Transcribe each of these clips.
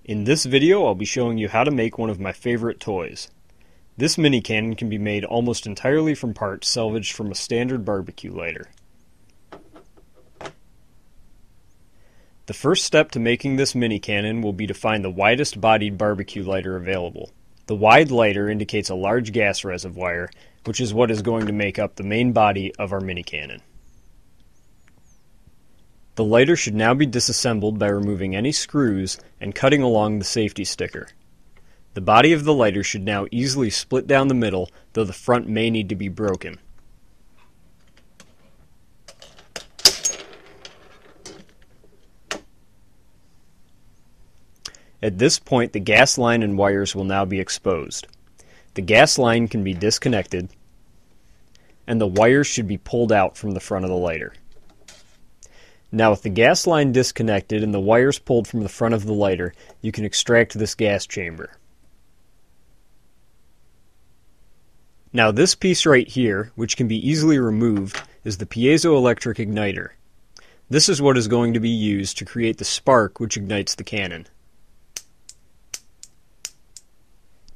In this video, I'll be showing you how to make one of my favorite toys. This mini cannon can be made almost entirely from parts salvaged from a standard barbecue lighter. The first step to making this mini cannon will be to find the widest bodied barbecue lighter available. The wide lighter indicates a large gas reservoir, which is what is going to make up the main body of our mini cannon. The lighter should now be disassembled by removing any screws and cutting along the safety sticker. The body of the lighter should now easily split down the middle, though the front may need to be broken. At this point, the gas line and wires will now be exposed. The gas line can be disconnected, and the wires should be pulled out from the front of the lighter. Now, with the gas line disconnected and the wires pulled from the front of the lighter, you can extract this gas chamber. Now, this piece right here, which can be easily removed, is the piezoelectric igniter. This is what is going to be used to create the spark which ignites the cannon.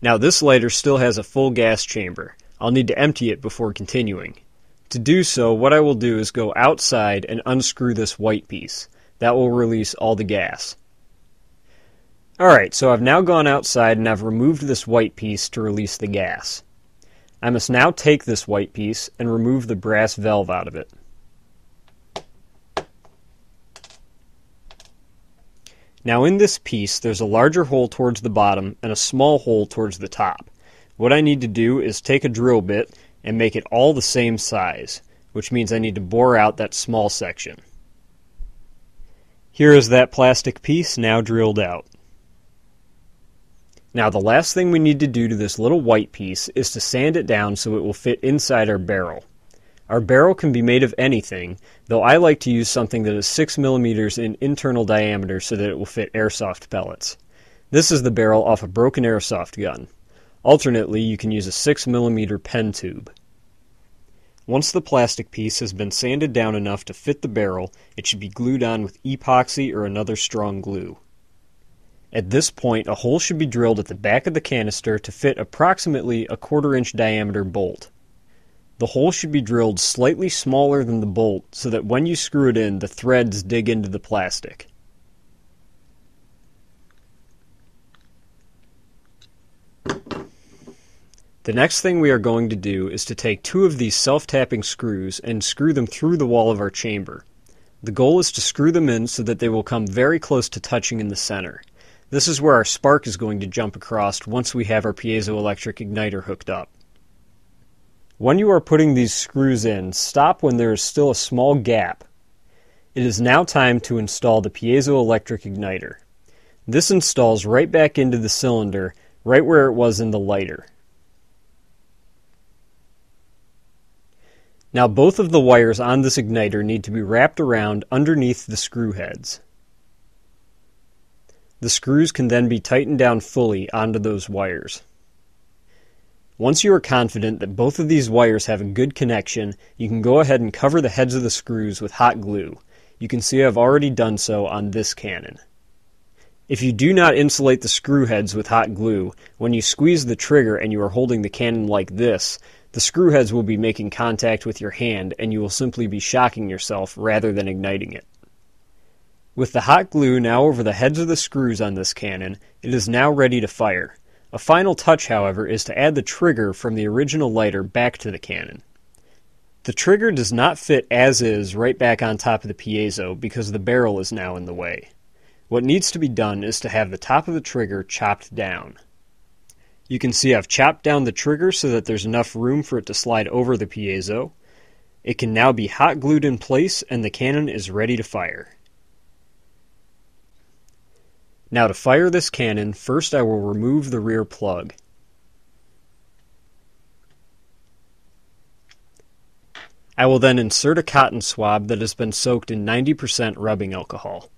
Now, this lighter still has a full gas chamber. I'll need to empty it before continuing. To do so, what I will do is go outside and unscrew this white piece. That will release all the gas. Alright, so I've now gone outside and I've removed this white piece to release the gas. I must now take this white piece and remove the brass valve out of it. Now in this piece, there's a larger hole towards the bottom and a small hole towards the top. What I need to do is take a drill bit and make it all the same size, which means I need to bore out that small section. Here is that plastic piece now drilled out. Now the last thing we need to do to this little white piece is to sand it down so it will fit inside our barrel. Our barrel can be made of anything, though I like to use something that is 6 millimeters in internal diameter so that it will fit airsoft pellets. This is the barrel off a broken airsoft gun. Alternately, you can use a 6 millimeter pen tube. Once the plastic piece has been sanded down enough to fit the barrel, it should be glued on with epoxy or another strong glue. At this point, a hole should be drilled at the back of the canister to fit approximately a 1/4-inch diameter bolt. The hole should be drilled slightly smaller than the bolt so that when you screw it in, the threads dig into the plastic. The next thing we are going to do is to take 2 of these self-tapping screws and screw them through the wall of our chamber. The goal is to screw them in so that they will come very close to touching in the center. This is where our spark is going to jump across once we have our piezoelectric igniter hooked up. When you are putting these screws in, stop when there is still a small gap. It is now time to install the piezoelectric igniter. This installs right back into the cylinder, right where it was in the lighter. Now both of the wires on this igniter need to be wrapped around underneath the screw heads. The screws can then be tightened down fully onto those wires. Once you are confident that both of these wires have a good connection, you can go ahead and cover the heads of the screws with hot glue. You can see I've already done so on this cannon. If you do not insulate the screw heads with hot glue, when you squeeze the trigger and you are holding the cannon like this, the screw heads will be making contact with your hand and you will simply be shocking yourself rather than igniting it. With the hot glue now over the heads of the screws on this cannon, it is now ready to fire. A final touch, however, is to add the trigger from the original lighter back to the cannon. The trigger does not fit as is right back on top of the piezo because the barrel is now in the way. What needs to be done is to have the top of the trigger chopped down. You can see I've chopped down the trigger so that there's enough room for it to slide over the piezo. It can now be hot glued in place and the cannon is ready to fire. Now to fire this cannon, first I will remove the rear plug. I will then insert a cotton swab that has been soaked in 90% rubbing alcohol.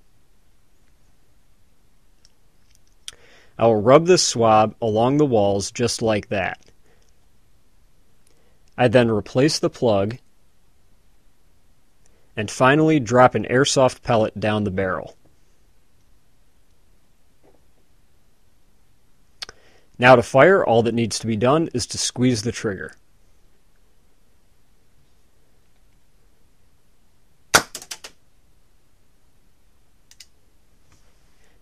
I will rub this swab along the walls just like that. I then replace the plug and finally drop an airsoft pellet down the barrel. Now to fire, all that needs to be done is to squeeze the trigger.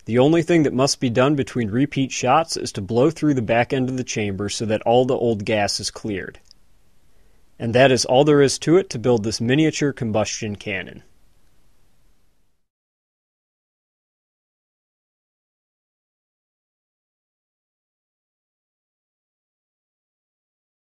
The only thing that must be done between repeat shots is to blow through the back end of the chamber so that all the old gas is cleared. And that is all there is to it to build this miniature combustion cannon.